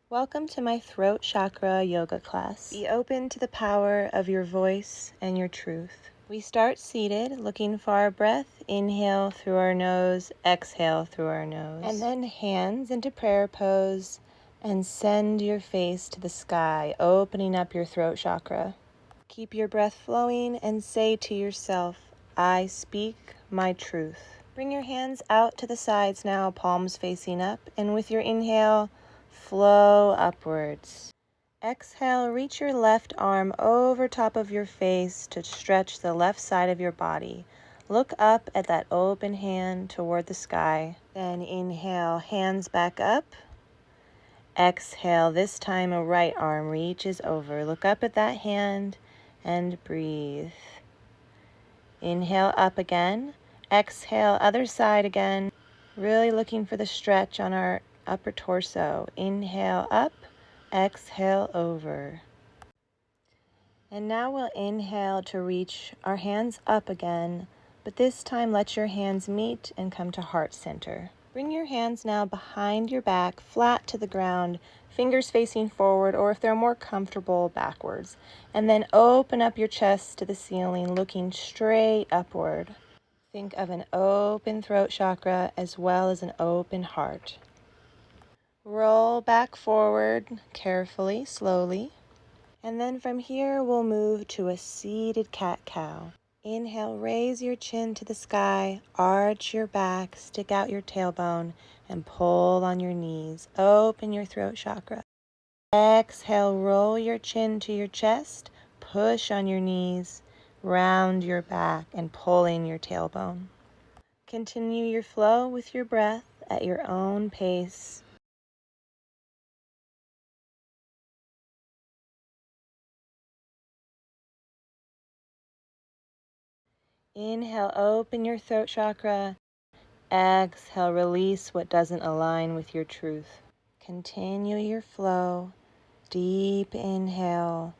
Welcome to my throat chakra yoga class. Be open to the power of your voice and your truth. We start seated, looking for our breath. Inhale through our nose, exhale through our nose. And then hands into prayer pose and send your face to the sky, opening up your throat chakra. Keep your breath flowing and say to yourself, I speak my truth. Bring your hands out to the sides now, palms facing up, and with your inhale, flow upwards. Exhale, reach your left arm over top of your face to stretch the left side of your body. Look up at that open hand toward the sky. Then inhale, hands back up. Exhale, this time a right arm reaches over. Look up at that hand and breathe. Inhale up again. Exhale, other side again. Really looking for the stretch on our upper torso. Inhale up, exhale over. And now we'll inhale to reach our hands up again, but this time let your hands meet and come to heart center. Bring your hands now behind your back, flat to the ground, fingers facing forward, or if they're more comfortable, backwards. And then open up your chest to the ceiling, looking straight upward. Think of an open throat chakra as well as an open heart. Roll back forward carefully, slowly. And then from here, we'll move to a seated cat-cow. Inhale, raise your chin to the sky, arch your back, stick out your tailbone, and pull on your knees. Open your throat chakra. Exhale, roll your chin to your chest, push on your knees, round your back, and pull in your tailbone. Continue your flow with your breath at your own pace. Inhale, open your throat chakra. Exhale, release what doesn't align with your truth. Continue your flow. Deep inhale,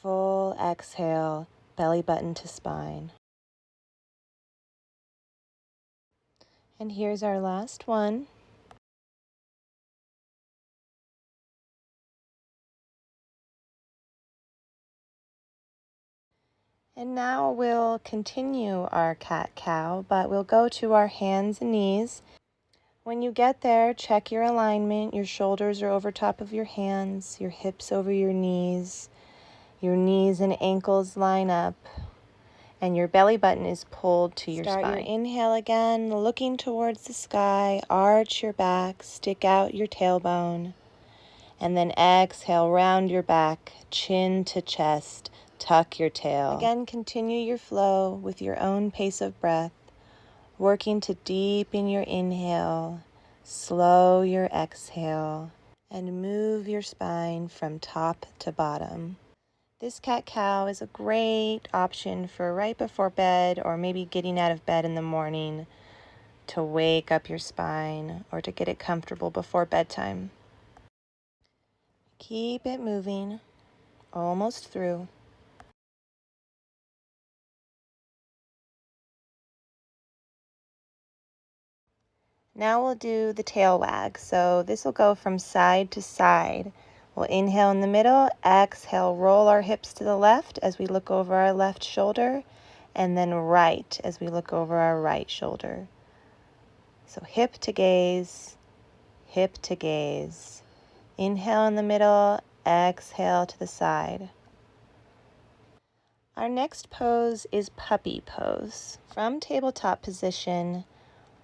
full exhale, belly button to spine. And here's our last one. And now we'll continue our cat-cow, but we'll go to our hands and knees. When you get there, check your alignment. Your shoulders are over top of your hands, your hips over your knees and ankles line up, and your belly button is pulled to your spine. Start your inhale again, looking towards the sky, arch your back, stick out your tailbone, and then exhale, round your back, chin to chest, tuck your tail. Again, continue your flow with your own pace of breath, working to deepen your inhale, slow your exhale, and move your spine from top to bottom. This cat-cow is a great option for right before bed or maybe getting out of bed in the morning to wake up your spine or to get it comfortable before bedtime. Keep it moving, almost through. Now we'll do the tail wag. So this will go from side to side. We'll inhale in the middle, exhale, roll our hips to the left as we look over our left shoulder, and then right as we look over our right shoulder. So hip to gaze, hip to gaze. Inhale in the middle, exhale to the side. Our next pose is puppy pose. From tabletop position,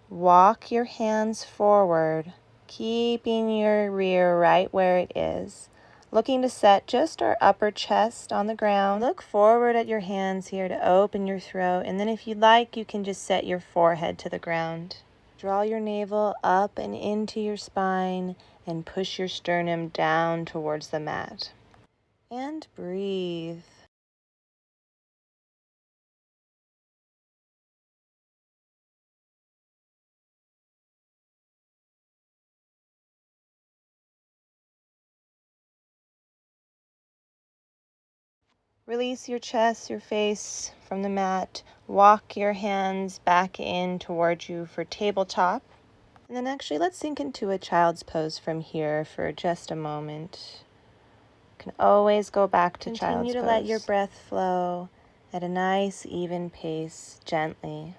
walk your hands forward, keeping your rear right where it is. Looking to set just our upper chest on the ground. Look forward at your hands here to open your throat, and then if you'd like, you can just set your forehead to the ground. Draw your navel up and into your spine and push your sternum down towards the mat. And breathe. Release your chest, your face from the mat. Walk your hands back in towards you for tabletop. And then actually let's sink into a child's pose from here for just a moment. You can always go back to child's pose. Continue to let your breath flow at a nice, even pace, gently.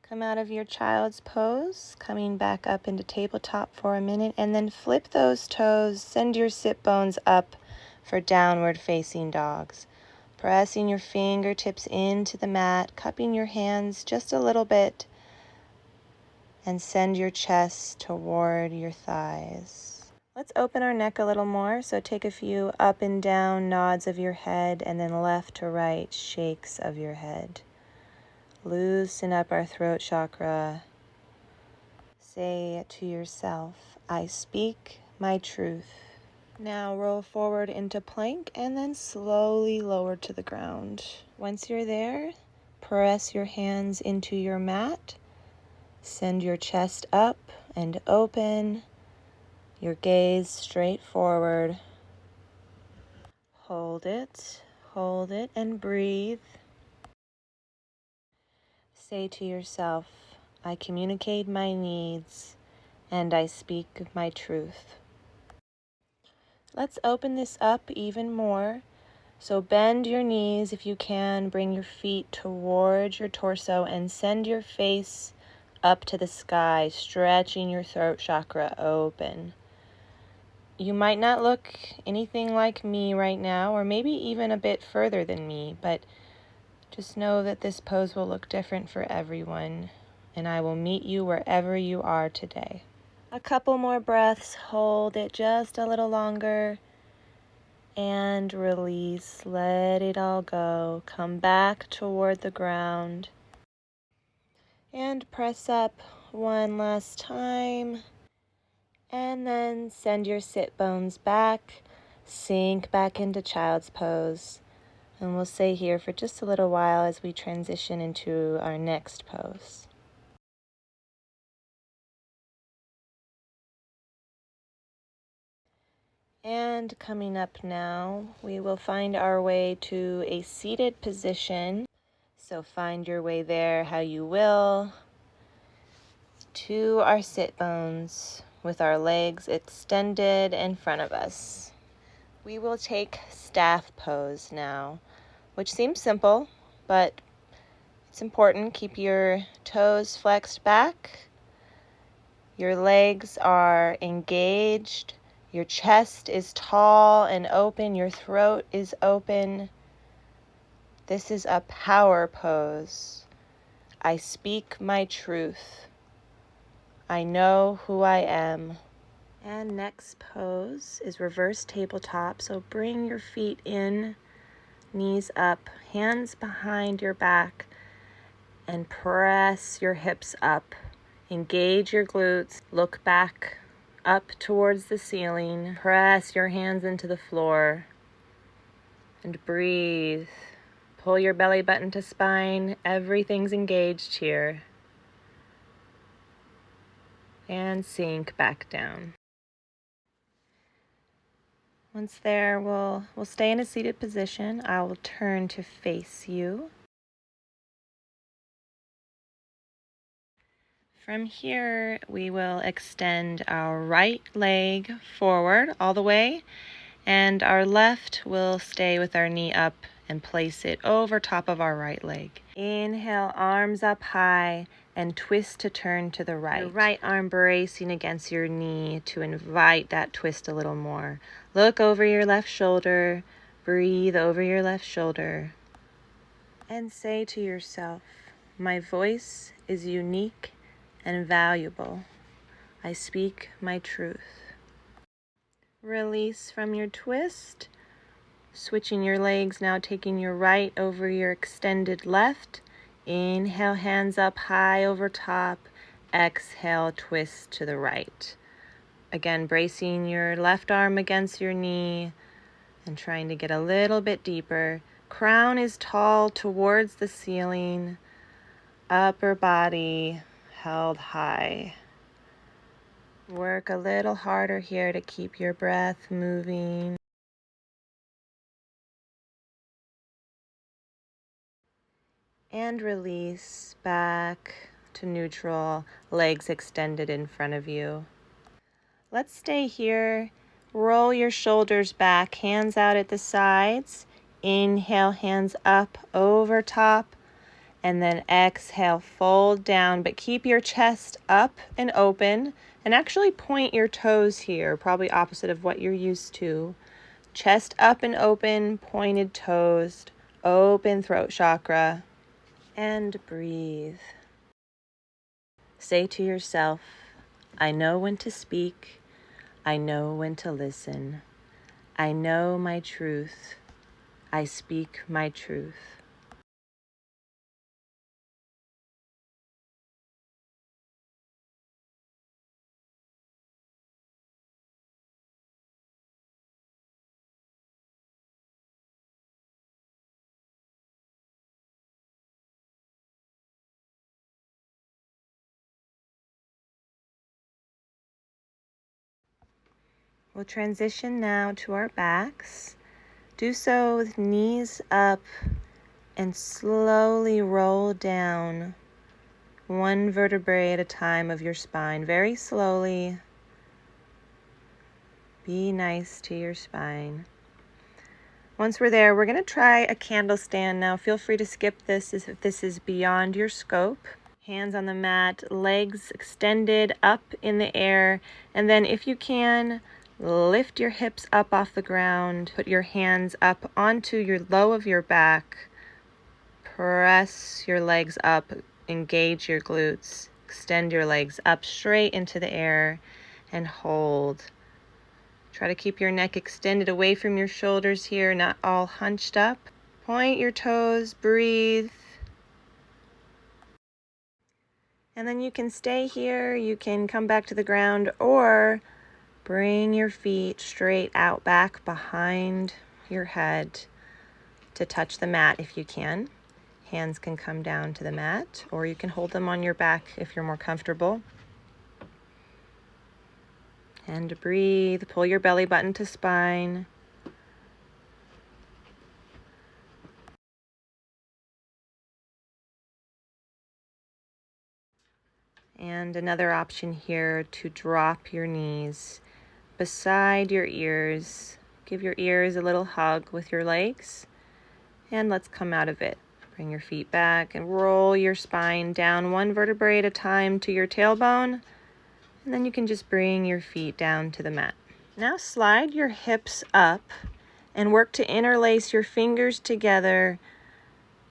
Come out of your child's pose, coming back up into tabletop for a minute, and then flip those toes, send your sit bones up for downward facing dogs. Pressing your fingertips into the mat, cupping your hands just a little bit, and send your chest toward your thighs. Let's open our neck a little more, so take a few up and down nods of your head, and then left to right shakes of your head. Loosen up our throat chakra. Say to yourself, I speak my truth. Now roll forward into plank and then slowly lower to the ground. Once you're there, press your hands into your mat. Send your chest up and open. Your gaze straight forward. Hold it, and breathe. Say to yourself, I communicate my needs and I speak my truth. Let's open this up even more. So bend your knees if you can, bring your feet towards your torso and send your face up to the sky, stretching your throat chakra open. You might not look anything like me right now, or maybe even a bit further than me, but just know that this pose will look different for everyone, and I will meet you wherever you are today. A couple more breaths, hold it just a little longer, and release, let it all go. Come back toward the ground, and press up one last time, and then send your sit bones back, sink back into child's pose, and we'll stay here for just a little while as we transition into our next pose. And coming up now, we will find our way to a seated position. So find your way there how you will, to our sit bones with our legs extended in front of us. We will take staff pose now, which seems simple, but it's important. Keep your toes flexed back. Your legs are engaged. Your chest is tall and open. Your throat is open. This is a power pose. I speak my truth. I know who I am. And next pose is reverse tabletop. So bring your feet in, knees up, hands behind your back, and press your hips up. Engage your glutes. Look back up towards the ceiling. Press your hands into the floor and breathe. Pull your belly button to spine. Everything's engaged here. And sink back down. Once there, we'll stay in a seated position. I will turn to face you. From here, we will extend our right leg forward all the way, and our left will stay with our knee up and place it over top of our right leg. Inhale, arms up high, and twist to turn to the right. Your right arm bracing against your knee to invite that twist a little more. Look over your left shoulder, breathe over your left shoulder, and say to yourself, my voice is unique and valuable. I speak my truth. Release from your twist. Switching your legs, now taking your right over your extended left. Inhale, hands up high over top. Exhale, twist to the right. Again, bracing your left arm against your knee and trying to get a little bit deeper. Crown is tall towards the ceiling. Upper body held high. Work a little harder here to keep your breath moving. And release back to neutral, legs extended in front of you. Let's stay here. Roll your shoulders back, hands out at the sides. Inhale, hands up over top. And then exhale, fold down, but keep your chest up and open. And actually point your toes here, probably opposite of what you're used to. Chest up and open, pointed toes, open throat chakra. And breathe. Say to yourself, I know when to speak. I know when to listen. I know my truth. I speak my truth. We'll transition now to our backs. Do so with knees up and slowly roll down one vertebrae at a time of your spine. Very slowly. Be nice to your spine. Once we're there, we're going to try a candle stand now. Feel free to skip this if this is beyond your scope. Hands on the mat, legs extended up in the air, and then if you can, lift your hips up off the ground. Put your hands up onto your low of your back. Press your legs up, engage your glutes. Extend your legs up straight into the air and hold. Try to keep your neck extended away from your shoulders here, not all hunched up. Point your toes, breathe. And then you can stay here, you can come back to the ground, or bring your feet straight out back behind your head to touch the mat if you can. Hands can come down to the mat, or you can hold them on your back if you're more comfortable. And breathe, pull your belly button to spine. And another option here to drop your knees beside your ears. Give your ears a little hug with your legs. And let's come out of it. Bring your feet back and roll your spine down one vertebrae at a time to your tailbone. And then you can just bring your feet down to the mat. Now slide your hips up and work to interlace your fingers together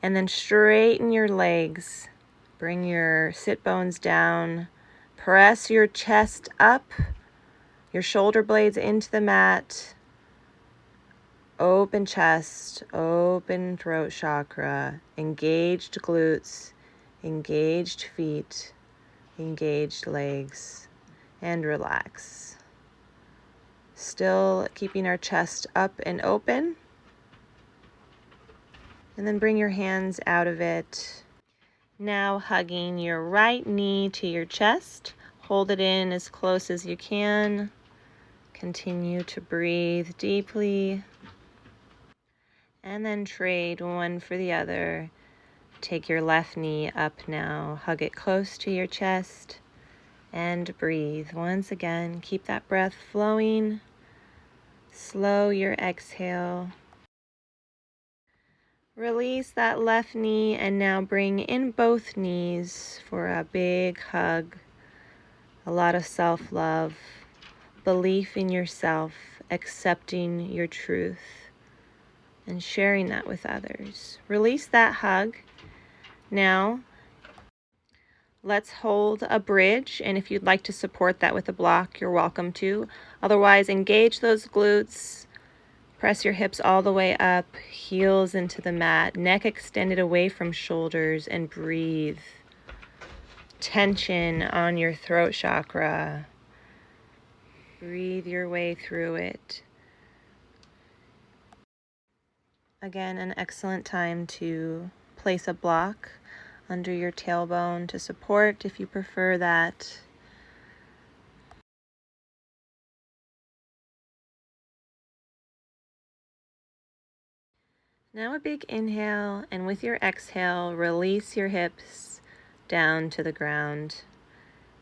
and then straighten your legs. Bring your sit bones down. Press your chest up, your shoulder blades into the mat. Open chest, open throat chakra, engaged glutes, engaged feet, engaged legs, and relax. Still keeping our chest up and open. And then bring your hands out of it. Now hugging your right knee to your chest. Hold it in as close as you can. Continue to breathe deeply. And then trade one for the other. Take your left knee up now. Hug it close to your chest. And breathe. Once again, keep that breath flowing. Slow your exhale. Release that left knee and now bring in both knees for a big hug. A lot of self-love, belief in yourself, accepting your truth, and sharing that with others. Release that hug. Now, let's hold a bridge, and if you'd like to support that with a block, you're welcome to. Otherwise, engage those glutes. Press your hips all the way up, heels into the mat, neck extended away from shoulders, and breathe. Tension on your throat chakra. Breathe your way through it. Again, an excellent time to place a block under your tailbone to support if you prefer that. Now a big inhale, and with your exhale, release your hips down to the ground.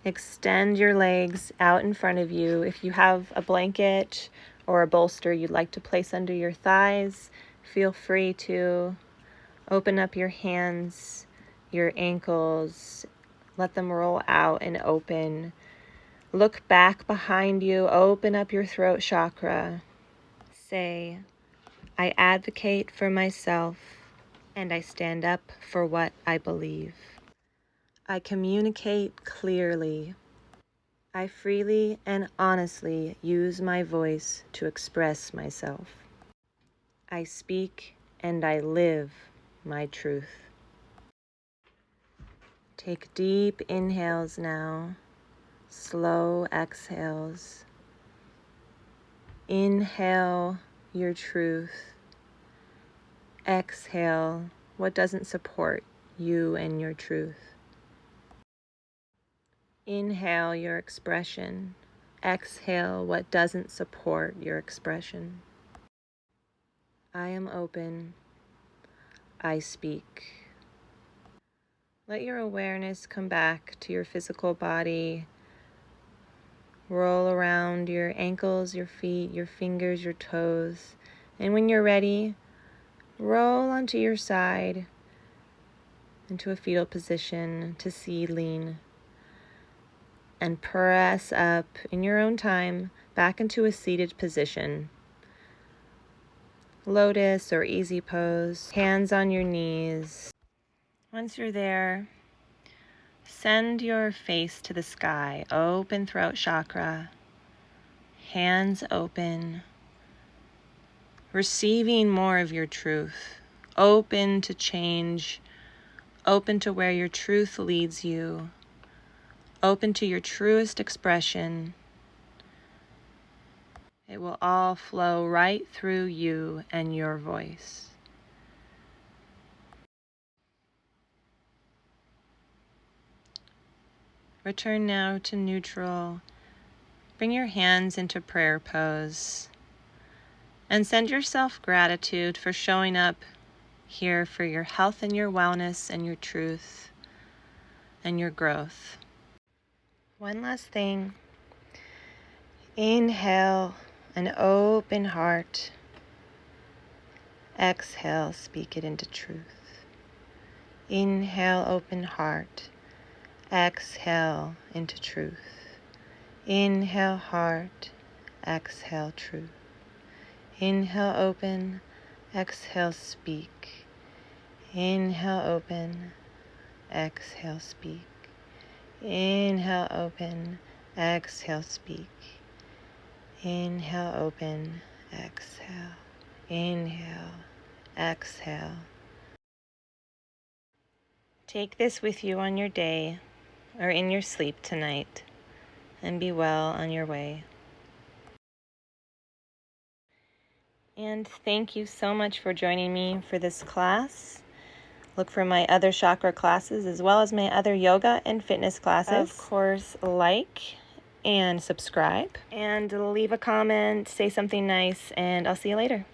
Extend your legs out in front of you. If you have a blanket or a bolster you'd like to place under your thighs, feel free to. Open up your hands, your ankles, let them roll out and open. Look back behind you, open up your throat chakra. Say, I advocate for myself and I stand up for what I believe. I communicate clearly. I freely and honestly use my voice to express myself. I speak and I live my truth. Take deep inhales now, slow exhales. Inhale your truth. Exhale what doesn't support you and your truth. Inhale your expression. Exhale what doesn't support your expression. I am open. I speak. Let your awareness come back to your physical body. Roll around your ankles, your feet, your fingers, your toes. And when you're ready, roll onto your side into a fetal position to seedling. And press up in your own time back into a seated position. Lotus or easy pose, hands on your knees. Once you're there, send your face to the sky, open throat chakra, hands open, receiving more of your truth, open to change, open to where your truth leads you, open to your truest expression. It will all flow right through you and your voice. Return now to neutral. Bring your hands into prayer pose and send yourself gratitude for showing up here for your health and your wellness and your truth and your growth. One last thing. Inhale an open heart. Exhale, speak it into truth. Inhale, open heart. Exhale into truth. Inhale, heart. Exhale, truth. Inhale, open. Exhale, speak. Inhale, open. Exhale, speak. Inhale, open. Exhale, speak. Inhale, open. Exhale. Inhale. Exhale. Take this with you on your day or in your sleep tonight, and be well on your way. And thank you so much for joining me for this class. Look for my other chakra classes as well as my other yoga and fitness classes. Of course, like and subscribe and leave a comment, say something nice, and I'll see you later.